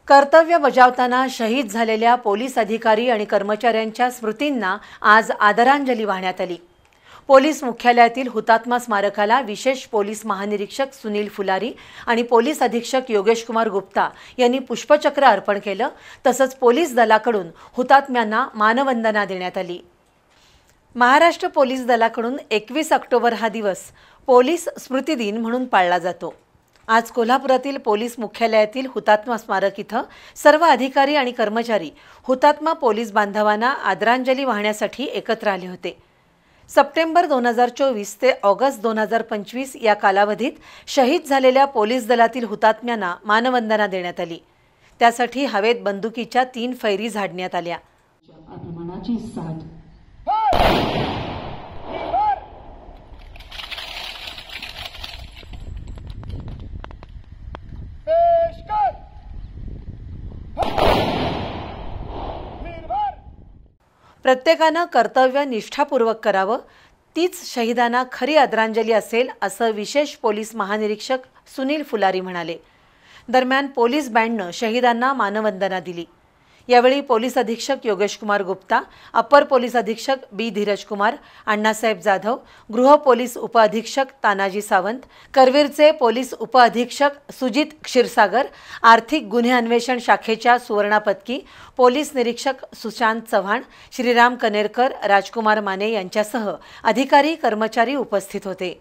कर्तव्य बजावताना शहीद झालेल्या पोलीस अधिकारी आणि कर्मचाऱ्यांच्या स्मृतींना आज आदरांजली वाहण्यात आली। पोलीस मुख्यालयातील हुतात्मा स्मारकाला विशेष पोलीस महानिरीक्षक सुनील फुलारी आणि पोलीस अधीक्षक योगेश कुमार गुप्ता यांनी पुष्पचक्र अर्पण केलं। तसंच पोलीस दलाकडून हुतात्म्यांना मानवंदना देण्यात आली। महाराष्ट्र पोलीस दलाकडून 21 ऑक्टोबर हा दिवस पोलीस स्मृती दिन म्हणून पाळला जातो। आज कोल्हापुरातील पोलीस मुख्यालयातील हुतात्मा स्मारक इथं सर्व अधिकारी आणि कर्मचारी हुतात्मा पोलीस बांधवांना आदरांजली वाहण्यासाठी एकत्र आले होते। सप्टेंबर 2024 ते ऑगस्ट 2025 या कालावधीत शहीद झालेल्या पोलीस दलातील हुतात्म्यांना मानवंदना देण्यात आली। त्यासाठी हवेत बंदुकीच्या 3 फैरी झाडण्यात आल्या। अभिमानाची साथ प्रत्येकानं कर्तव्य निष्ठापूर्वक करावं, तीच शहीदांना खरी आदरांजली असेल असं विशेष पोलीस महानिरीक्षक सुनील फुलारी म्हणाले। दरम्यान पोलीस बँडनं शहीदांना मानवंदना दिली। यावेळी पोलीस अधीक्षक योगेश कुमार गुप्ता, अपर पोलीस अधीक्षक बी धीरज कुमार, अण्णासाहेब जाधव, गृह पोलीस उपअधीक्षक तानाजी सावंत, करवीरचे पोलीस उपअधीक्षक सुजित क्षीरसागर, आर्थिक गुन्हे अन्वेषण शाखेच्या सुवर्णा पत्की, पोलीस निरीक्षक सुशांत चव्हाण, श्रीराम कनेरकर, राजकुमार माने यांच्यासह अधिकारी कर्मचारी उपस्थित होते।